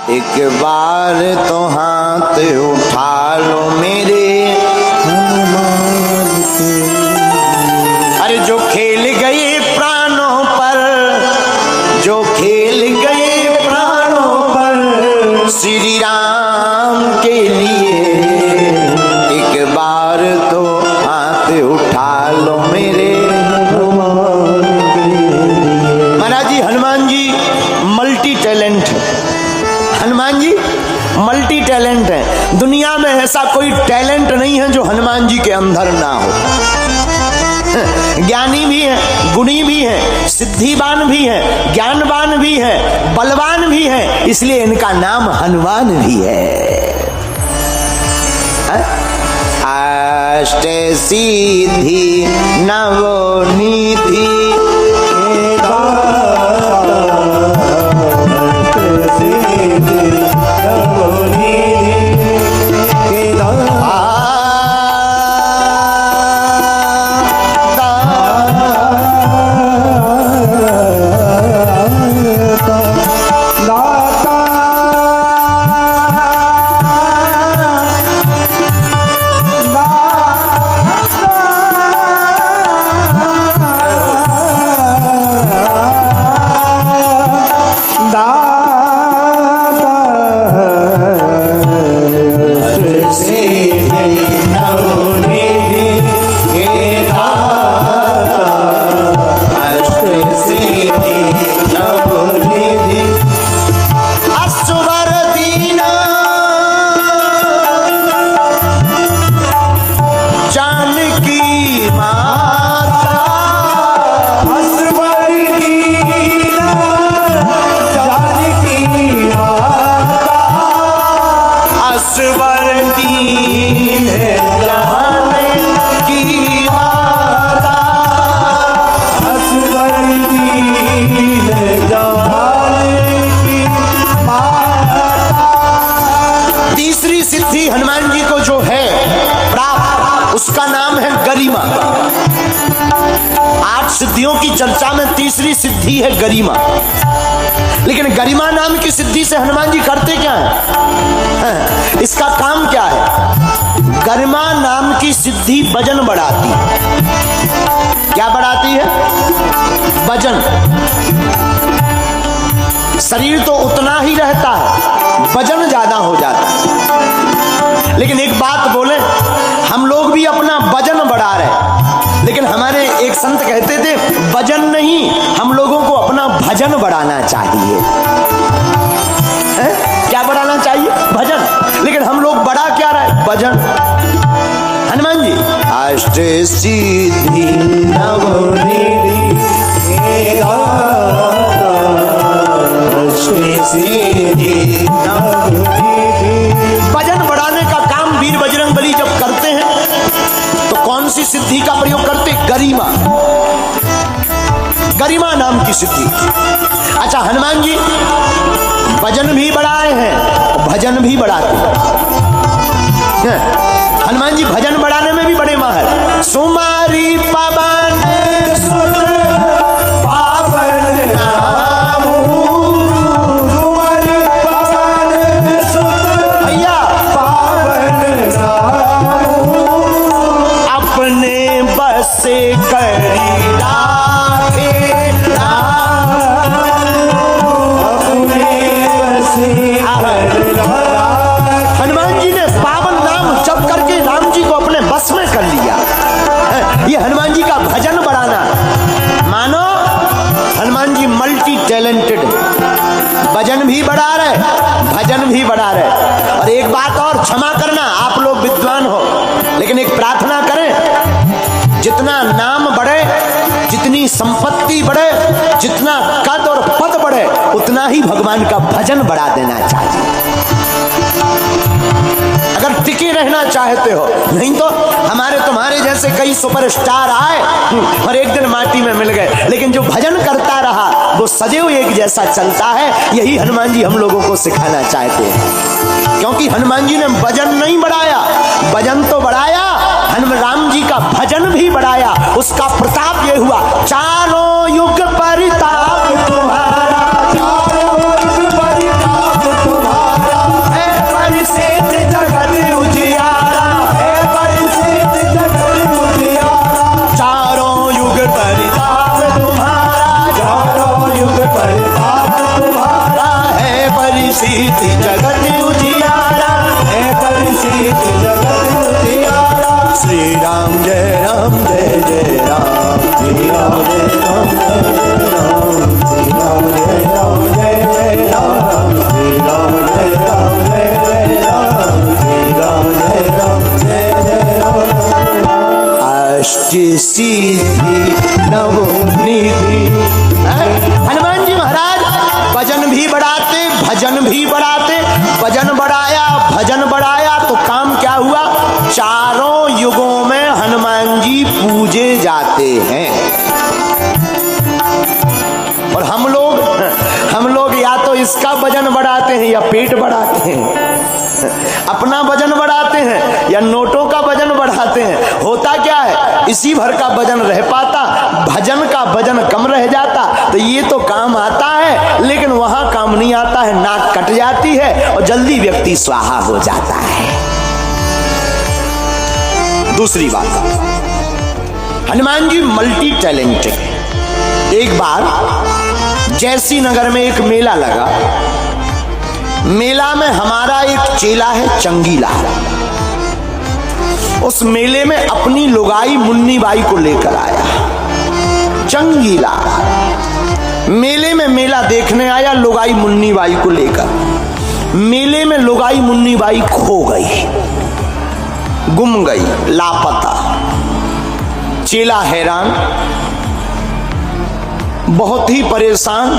एक बार तो हाथ उठा लो मेरे हनुमान के। अरे जो खेल गए प्राणों पर, जो खेल गए प्राणों पर श्री राम के लिए, एक बार तो हाथ उठा लो मेरे हनुमान के लिए। महाराज जी हनुमान जी मल्टी टैलेंट है। हनुमान जी मल्टी टैलेंट है। दुनिया में ऐसा कोई टैलेंट नहीं है जो हनुमान जी के अंदर ना हो। ज्ञानी भी है, गुणी भी है, सिद्धिवान भी है, ज्ञानवान भी है, बलवान भी है, इसलिए इनका नाम हनुमान भी है। अष्ट सिद्धि नवनीति हनुमान जी को जो है प्राप्त, उसका नाम है गरिमा। 8 सिद्धियों की चर्चा में तीसरी सिद्धि है गरिमा। लेकिन गरिमा नाम की सिद्धि से हनुमान जी करते क्या है? इसका काम क्या है? गरिमा नाम की सिद्धि वजन बढ़ाती है। क्या बढ़ाती है? वजन। शरीर तो उतना ही रहता है, वजन ज्यादा हो जाता है। लेकिन एक बात बोले, हम लोग भी अपना वजन बढ़ा रहे, लेकिन हमारे एक संत कहते थे वजन नहीं, हम लोगों को अपना भजन बढ़ाना चाहिए। है? क्या बढ़ाना चाहिए? भजन। लेकिन हम लोग बढ़ा क्या रहे? वजन। हनुमान जी अष्ट सिद्धि नवनीति वजन बढ़ाने का काम वीर बजरंगबली जब करते हैं तो कौन सी सिद्धि का प्रयोग करते? गरिमा। गरिमा नाम की सिद्धि। अच्छा, हनुमान जी वजन भी बढ़ाए हैं, भजन भी बढ़ाते हैं। हनुमान जी भजन बढ़ाने में भी बड़े माहिर। सुमारी पवन सुत पावन नाम, सुमारी पवन सुत भैया पावन नाम, अपने बस करी राखे हनुमान जी ने पावन नाम जप करके राम जी को अपने बस में कर लिया। ये हनुमान जी का भजन बढ़ाना। मानो हनुमान जी मल्टी टैलेंटेड, भजन भी बढ़ा रहे, भजन भी बढ़ा रहे। और एक बात और, क्षमा करना, आप लोग विद्वान हो, लेकिन एक प्रार्थना करें, जितना नाम बढ़े, जितनी संपत्ति बढ़े, जितना कद और पद बढ़े, उतना ही भगवान का भजन बढ़ा देना चाहिए अगर टिके रहना चाहते हो। नहीं तो हमारे तुम्हारे जैसे कई सुपरस्टार आए और एक दिन माटी में मिल गए, लेकिन जो भजन करता रहा वो सदैव एक जैसा चलता है। यही हनुमान जी हम लोगों को सिखाना चाहते हैं, क्योंकि हनुमान जी ने भजन नहीं बढ़ाया, भजन तो बढ़ाया, हनुमान राम जी का भजन भी बढ़ाया। उसका प्रताप ये हुआ, चारों युग परिताप तुम्हारा, चारों युग परिताप तुम्हारा, सीति जगत उजियारा, है करी सीति जगत उजियारा। श्री राम जय राम जय जय राम, श्री राम जय राम जय राम, श्री राम जय राम जय जय राम, श्री राम जय राम जय जय राम, श्री राम जय राम जय जय राम। अष्ट सिद्धि नवनिधि। हनुमान जी महाराज भजन भी बढ़ाते, भजन भी बढ़ाते, भजन बढ़ाया, भजन बढ़ाया तो काम क्या हुआ? चारों युगों में हनुमान जी पूजे जाते हैं। और हम लोग या तो इसका वजन बढ़ाते हैं या पेट बढ़ाते हैं, अपना वजन बढ़ाते हैं या नोटों का वजन बढ़ाते हैं। होता क्या है, इसी भर का वजन रह पाता, भजन का वजन कम रह जाता। तो ये तो काम आता है लेकिन वहां काम नहीं आता है, नाक कट जाती है और जल्दी व्यक्ति स्वाहा हो जाता है। दूसरी बात, हनुमान जी मल्टी टैलेंटेड। एक बार जैसी नगर में एक मेला लगा, मेला में हमारा एक चेला है चंगीलाल, उस मेले में अपनी लुगाई मुन्नी बाई को लेकर आया। चंगीलाल मेले में मेला देखने आया लुगाई मुन्नी बाई को लेकर। मेले में लुगाई मुन्नी बाई खो गई, गुम गई, लापता। चेला हैरान, बहुत ही परेशान,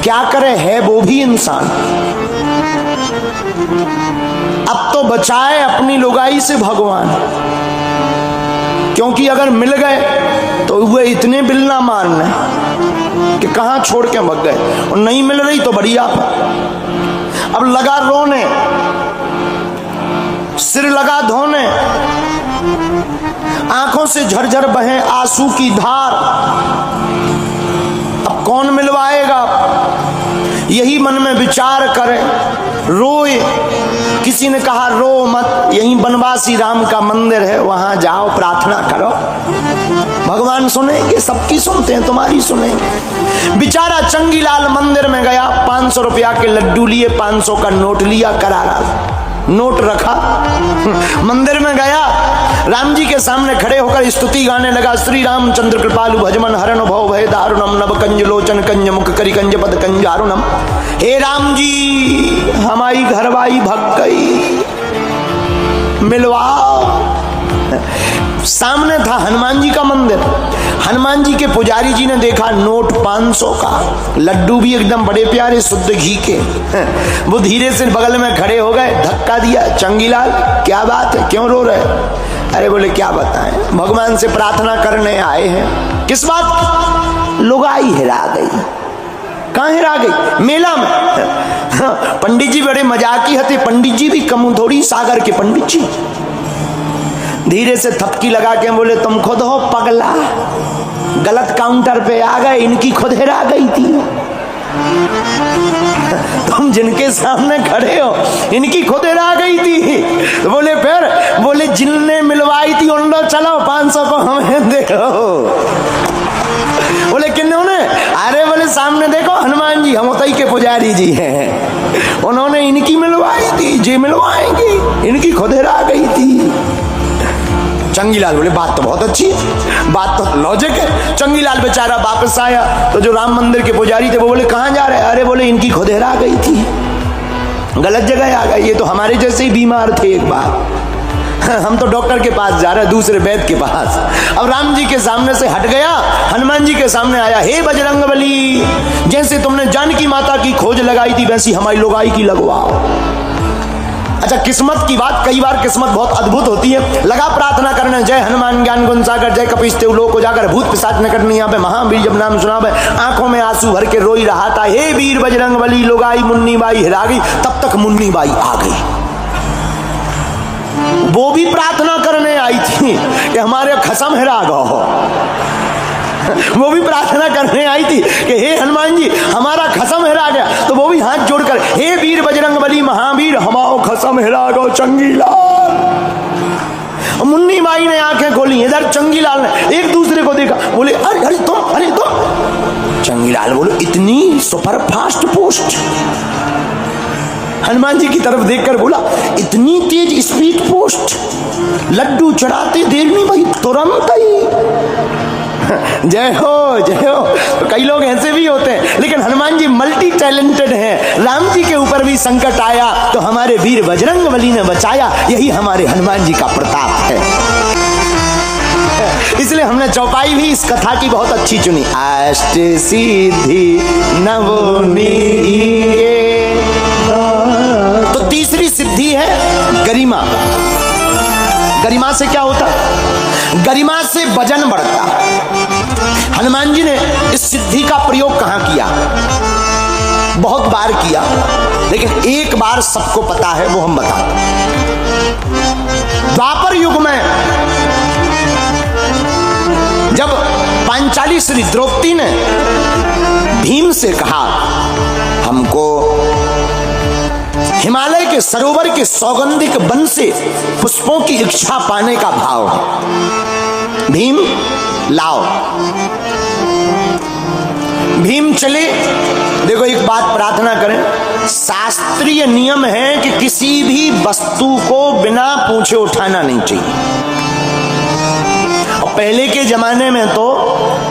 क्या करे, है वो भी इंसान। अब तो बचाए अपनी लुगाई से भगवान, क्योंकि अगर मिल गए तो वे इतने बिल ना मारने कि कहां छोड़ के भग गए, और नहीं मिल रही तो बढ़िया। अब लगा रोने, सिर लगा धोने, आंखों से झरझर बहे आंसू की धार। अब कौन मिलवाएगा, यही मन में विचार करे, रोए। किसी ने कहा रो मत, यहीं बनवासी राम का मंदिर है, वहां जाओ प्रार्थना करो, भगवान सुनेंगे, सबकी सुनते हैं, तुम्हारी सुनेंगे। बेचारा चंगीलाल मंदिर में गया, 500 रुपया के लड्डू लिए, 500 का नोट लिया, करारा नोट रखा, मंदिर में गया, राम जी के सामने खड़े होकर स्तुति गाने लगा। श्री रामचंद्र कृपालु भजमन हरण भव भय दारुणम, नव कंज लोचन कंज मुख करी कंज पद कंजारुणम। हे राम जी हमारी घरवाई भग गई, मिलवाओ। सामने था हनुमान जी का मंदिर। हनुमान जी के पुजारी जी ने देखा नोट 500 का, लड्डू भी एकदम बड़े प्यारे शुद्ध घी के। वो धीरे से बगल में खड़े हो गए, धक्का दिया। चंगीलाल क्या बात है, क्यों रो रहे? अरे बोले क्या बताएं, भगवान से प्रार्थना करने आए हैं। किस बात की? लुगाई हिरा गई। कहाँ हिरा गई? मेला में। पंडित जी बड़े मजाकी हते, पंडित जी भी कम थोड़ी, सागर के पंडित जी। धीरे से थपकी लगा के बोले तुम खुद हो पगला, गलत काउंटर पे आ गए, इनकी खुद हिरा गई थी। तुम जिनके सामने खड़े हो इनकी खुद हिरा गई थी। तो बोले फिर? बोले जिनने मिलवाई थी उन लोग चलो 500 को हमें दो। बोले किन्होंने? अरे बोले सामने देखो हनुमान जी, हम उतई के पुजारी जी हैं, उन्होंने इनकी मिलवाई थी, जी मिलवाएंगी, इनकी खुद हिरा गई थी। चंगीलाल बोले बात तो बहुत अच्छी है, बात तो लॉजिक है। चंगीलाल बेचारा वापस आया तो जो राम मंदिर के पुजारी थे वो बोले कहाँ जा रहे हैं? अरे बोले इनकी खुद हिरा गई थी, गलत जगह आ गए, ये तो हमारे जैसे ही बीमार थे एक बार, हम तो डॉक्टर के पास जा रहे हैं, दूसरे वैद्य के पास। अब राम जी के सामने से हट गया, हनुमान जी के सामने आया। हे बजरंगबली, जैसे तुमने जानकी माता की खोज लगाई थी वैसी हमारी लुगाई की लगवाओ। अच्छा, किस्मत की बात, कई बार किस्मत बहुत अद्भुत होती है। लगा प्रार्थना करने, जय हनुमान ज्ञान गुण सागर, जय कपीस तेउ लोक उजागर, भूत पिशाच निकट नहीं आवे, महावीर जब नाम सुनावे, आंखों में आंसू भर के रोई रहा था। हे वीर बजरंगबली, लुगाई मुन्नी बाई हिरा गई। तब तक मुन्नी बाई आ गई, वो भी प्रार्थना करने आई थी कि हमारे खसम हिरा गो। वो भी प्रार्थना करने आई थी कि हे हनुमान जी हमारा खसम हिरा गया। तो वो भी हाथ जोड़कर हे वीर बजरंगबली महावीर हमारा खसम हिरा गो चंगीलाल। मुन्नी बाई ने आंखें खोली, इधर चंगीलाल ने एक दूसरे को देखा, बोले अरे अरे तुम चंगीलाल बोलो इतनी super fast post? Hanuman ji की तरफ देखकर बोला इतनी तेज स्पीड पोस्ट, लड्डू चढ़ाते देर नहीं भाई, तुरंत ही। जय हो जय हो। तो कई लोग ऐसे भी होते हैं, लेकिन हनुमान जी मल्टी टैलेंटेड हैं। राम जी के ऊपर भी संकट आया तो हमारे वीर बजरंगबली ने बचाया, यही हमारे हनुमान जी का प्रताप है। इसलिए हमने चौपाई भी इस कथा की बहुत अच्छी चुनी। अष्ट सिद्धि नवनीत। तो तीसरी सिद्धि है गरिमा। गरिमा से क्या होता? गरिमा से वजन बढ़ता। हनुमान जी ने इस सिद्धि का प्रयोग कहां किया? बहुत बार किया, लेकिन एक बार सबको पता है, वो हम बताते हैं। द्वापर युग में जब पांचाली श्री द्रौपदी ने भीम से कहा हमको हिमालय के सरोवर के सौगंधिक वन से पुष्पों की इच्छा पाने का भाव है, भीम लाओ। भीम चले। देखो एक बात प्रार्थना करें, शास्त्रीय नियम है कि किसी भी वस्तु को बिना पूछे उठाना नहीं चाहिए। और पहले के जमाने में तो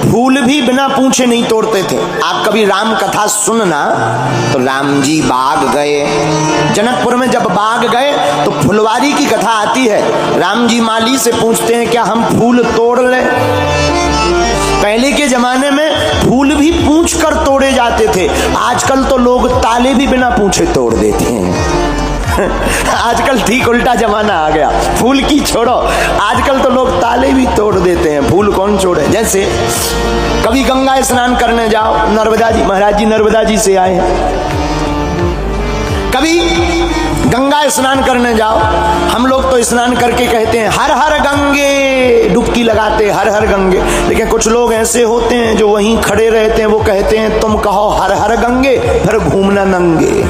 फूल भी बिना पूछे नहीं तोड़ते थे। आप कभी राम कथा सुनना, तो राम जी बाग गए, जनकपुर में जब बाग गए तो फुलवारी की कथा आती है। राम जी माली से पूछते हैं क्या हम फूल तोड़ लें? पहले के जमाने में फूल भी पूछ कर तोड़े जाते थे। आजकल तो लोग ताले भी बिना पूछे तोड़ देते हैं। आजकल ठीक उल्टा जमाना आ गया, फूल की छोड़ो, आजकल तो लोग ताले भी तोड़ देते हैं, फूल कौन छोड़े। जैसे कभी गंगा स्नान करने जाओ, नर्मदा जी, महाराज जी नर्मदा जी से आए हैं, कभी गंगा स्नान करने जाओ, हम लोग तो स्नान करके कहते हैं हर हर गंगे, डुबकी लगाते हर हर गंगे। लेकिन कुछ लोग ऐसे होते हैं जो वहीं खड़े रहते हैं, वो कहते हैं तुम कहो हर हर गंगे, फिर घूमना नंगे।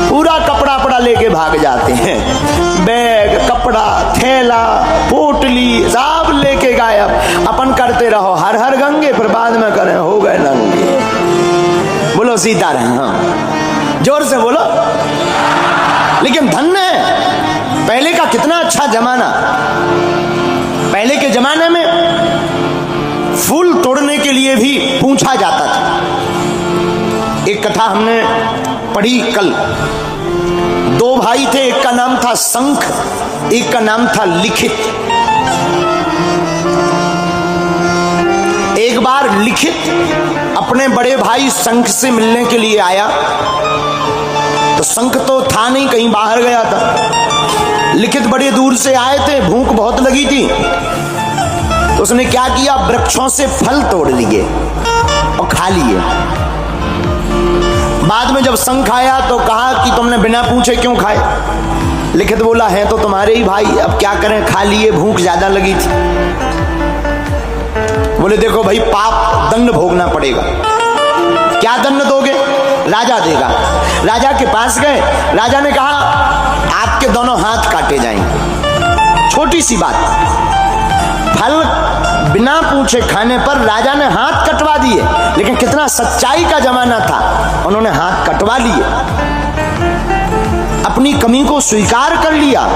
पूरा कपड़ा पड़ा लेके भाग जाते हैं, बैग, कपड़ा, थैला, पोटली सब लेके गायब। अपन करते रहो हर हर गंगे, फिर बाद में करें हो गए नंगे। बोलो सीताराम, जोर से बोलो। लेकिन धन्य है, पहले का कितना अच्छा जमाना। पहले के जमाने में फूल तोड़ने के लिए भी पूछा जाता था। एक कथा हमने पढ़ी कल। दो भाई थे, एक का नाम था शंख, एक का नाम था लिखित। एक बार लिखित अपने बड़े भाई शंख से मिलने के लिए आया, तो शंख तो था नहीं, कहीं बाहर गया था। लिखित बड़े दूर से आए थे, भूख बहुत लगी थी, तो उसने क्या किया, वृक्षों से फल तोड़ लिए और खा लिए। बाद में जब शंख आया तो कहा कि तुमने बिना पूछे क्यों खाए? लिखित बोला है तो तुम्हारे ही भाई, अब क्या करें, खा लिए, भूख ज्यादा लगी थी। बोले देखो भाई, पाप दंड भोगना पड़ेगा। क्या दंड दोगे? राजा देगा। राजा के पास गए, राजा ने कहा आपके दोनों हाथ काटे जाएंगे। छोटी सी बात, फल बिना पूछे खाने पर राजा ने हाथ कटवा दिए। लेकिन कितना सच्चाई का जमाना था, उन्होंने हाथ कटवा लिए, अपनी कमी को स्वीकार कर लिया।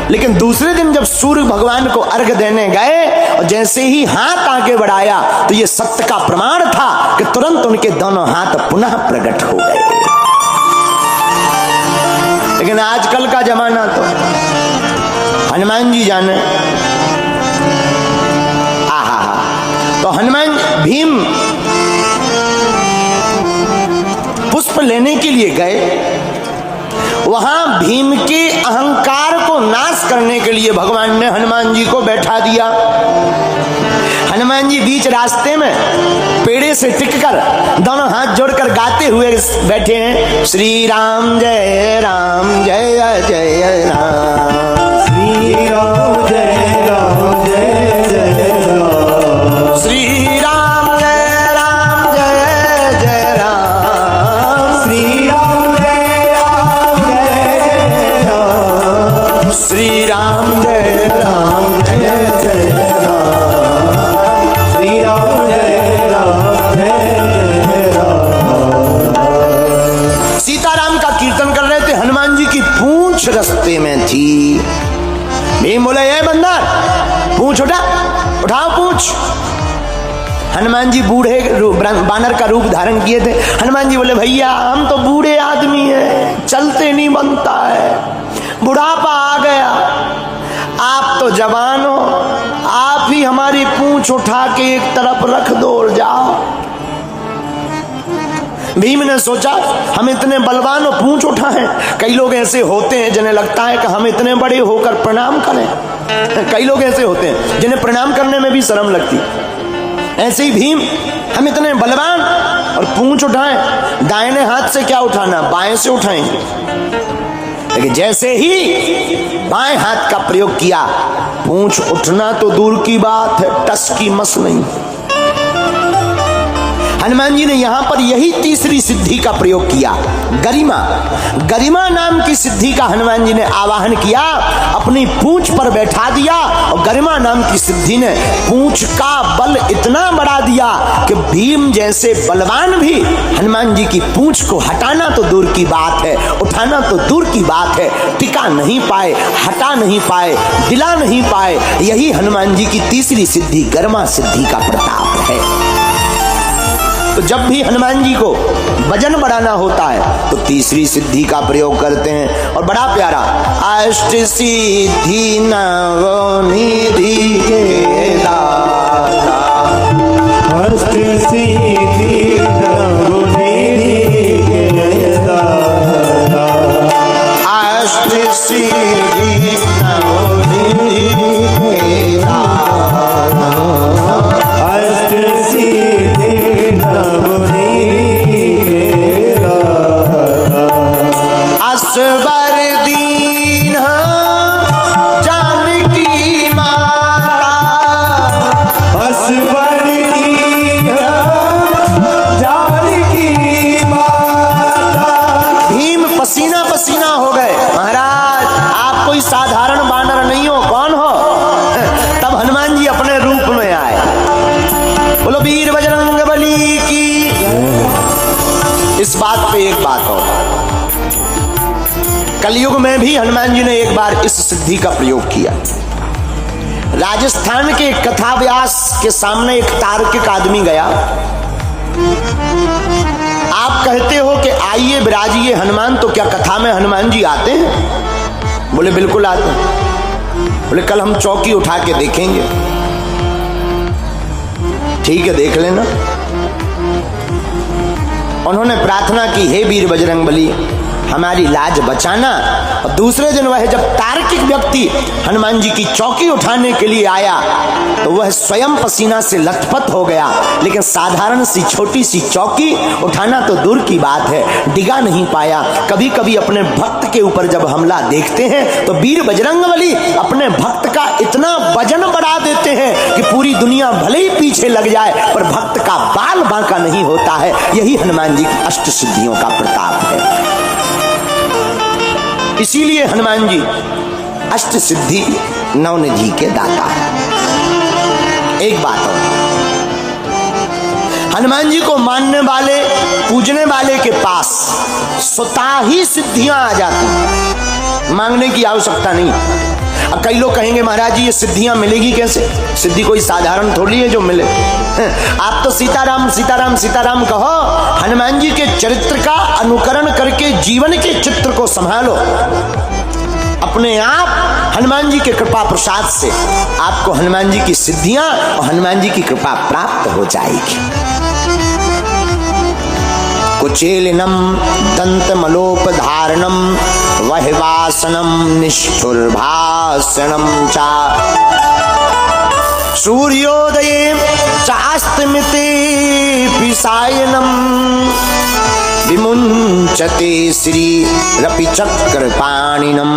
लेकिन दूसरे दिन जब सूर्य भगवान को अर्घ देने गए और जैसे ही हाथ आगे बढ़ाया, तो ये सत्य का प्रमाण था कि तुरंत उनके दोनों हाथ पुनः प्रकट हो गए। लेकिन आजकल का जमाना तो हनुमान जी जाने। तो हनुमान भीम पुष्प लेने के लिए गए, वहां भीम के अहंकार को नाश करने के लिए भगवान ने हनुमान जी को बैठा दिया। हनुमान जी बीच रास्ते में पेड़े से टिककर दोनों हाथ जोड़कर गाते हुए बैठे हैं, श्री राम जय राम जय जय राम, श्री राम जय राम जय जय राम, श्री राम जय राम जय जय राम, श्री राम जय राम जय राम, श्री राम जय राम जय जय राम, श्री राम जय राम रास्ते में थी। भीम बोले, ये बंदर पूंछ उठाओ पूंछ। हनुमान जी बूढ़े बानर का रूप धारण किए थे। हनुमान जी बोले, भैया हम तो बूढ़े आदमी हैं, चलते नहीं बनता है, बुढ़ापा आ गया, आप तो जवान हो, आप ही हमारी पूंछ उठा के एक तरफ रख दो और जाओ। भीम ने सोचा, हम इतने बलवान और पूंछ उठाएं। कई लोग ऐसे होते हैं जिन्हें लगता है कि हम इतने बड़े होकर प्रणाम करें। कई लोग ऐसे होते हैं जिन्हें प्रणाम करने में भी शर्म लगती। ऐसे ही भीम, हम इतने बलवान और पूंछ उठाएं, दाहिने हाथ से क्या उठाना, बाएं से उठाएंगे। लेकिन जैसे ही बाएं हाथ का प्रयोग किया, पूंछ उठना तो दूर की बात है, टस की मस नहीं। हनुमान जी ने यहां पर यही तीसरी सिद्धि का प्रयोग किया, गरिमा। गरिमा नाम की सिद्धि का हनुमान जी ने आवाहन किया, अपनी पूंछ पर बैठा दिया और गरिमा नाम की सिद्धि ने पूंछ का बल इतना बढ़ा दिया कि भीम जैसे बलवान भी हनुमान जी की पूंछ को हटाना तो दूर की बात है, उठाना तो दूर की बात है, टिका नहीं पाए, हटा नहीं पाए, दिला नहीं पाए। यही हनुमान जी की तीसरी सिद्धि गरिमा सिद्धि का प्रताप है। तो जब भी हनुमान जी को वजन बढ़ाना होता है तो तीसरी सिद्धि का प्रयोग करते हैं। और बड़ा प्यारा, अष्ट सिद्धि नवनिधि के दाता, अष्ट सिद्धि नवनिधि के दाता, अष्ट सिद्धि नवनिधि के दाता, अष्ट सिद्धि असबर दीन जानकी माता, असबर दीन जानकी माता। भीम पसीना पसीना हो गए। महाराज आप कोई साधारण बानर नहीं हो, कौन हो? तब हनुमान जी अपने रूप में आए। बोलो वीर बजरंग बली की। इस बात पे एक बात हो, कलयुग में भी हनुमान जी ने एक बार इस सिद्धि का प्रयोग किया। राजस्थान के कथा व्यास के सामने एक तार्किक आदमी गया। आप कहते हो कि आइए विराजिए हनुमान, तो क्या कथा में हनुमान जी आते हैं? बोले बिल्कुल आते हैं। बोले कल हम चौकी उठा के देखेंगे। ठीक है, देख लेना। उन्होंने प्रार्थना की, हे वीर बजरंग बली हमारी लाज बचाना। और दूसरे दिन वह जब तार्किक व्यक्ति हनुमान जी की चौकी उठाने के लिए आया तो वह स्वयं पसीना से लथपथ हो गया। लेकिन साधारण सी छोटी सी चौकी उठाना तो दूर की बात है, डिगा नहीं पाया। कभी कभी अपने भक्त के ऊपर जब हमला देखते हैं तो वीर बजरंगबली अपने भक्त का इतना वजन बढ़ा देते हैं कि पूरी दुनिया भले ही पीछे लग जाए पर भक्त का बाल बांका नहीं होता है। यही हनुमान जी की अष्ट सिद्धियों का प्रताप है। इसीलिए हनुमान जी अष्ट सिद्धि नवनिधि के दाता है। एक बात और, हनुमान जी को मानने वाले पूजने वाले के पास स्वतः ही सिद्धियां आ जाती, मांगने की आवश्यकता नहीं। अब कई लोग कहेंगे महाराज जी ये सिद्धियां मिलेगी कैसे? सिद्धि कोई साधारण थोड़ी है जो मिले। आप तो सीताराम सीताराम सीताराम कहो, हनुमान जी के चरित्र का अनुकरण करके जीवन के चित्र को संभालो। अपने आप हनुमान जी के कृपा प्रसाद से आपको हनुमान जी की सिद्धियां और हनुमान जी की कृपा प्राप्त हो जाएगी। कुचेलिनम दंतमलोपधारणम वहिवासनम निष्ठुरभाषणम चा सूर्योदये चास्तमिते पिसायनम विमुंचते श्री रपि चक्रपाणिनम।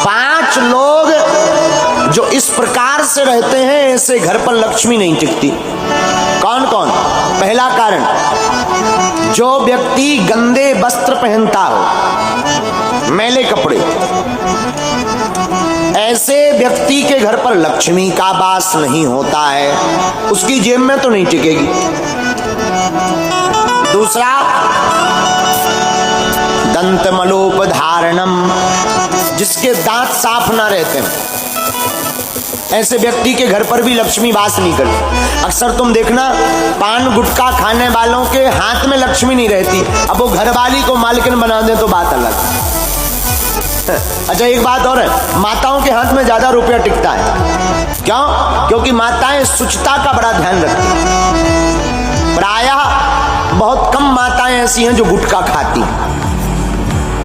5 लोग जो इस प्रकार से रहते हैं ऐसे घर पर लक्ष्मी नहीं टिकती। कौन कौन? पहला कारण, जो व्यक्ति गंदे वस्त्र पहनता हो, मैले कपड़े, ऐसे व्यक्ति के घर पर लक्ष्मी का वास नहीं होता है, उसकी जेब में तो नहीं टिकेगी। दूसरा, दंतमलोपधारणम, जिसके दांत साफ ना रहते हैं, ऐसे व्यक्ति के घर पर भी लक्ष्मी वास नहीं करती। अक्सर तुम देखना पान गुटखा खाने वालों के हाथ में लक्ष्मी नहीं रहती, अब वो घरवाली को मालकिन बना दे तो बात अलग। अच्छा एक बात और है, माताओं के हाथ में ज्यादा रुपया टिकता है। क्यों? क्योंकि माताएं शुचिता का बड़ा ध्यान रखती हैं। प्रायः बहुत कम माताएं ऐसी हैं जो गुटखा खाती हैं।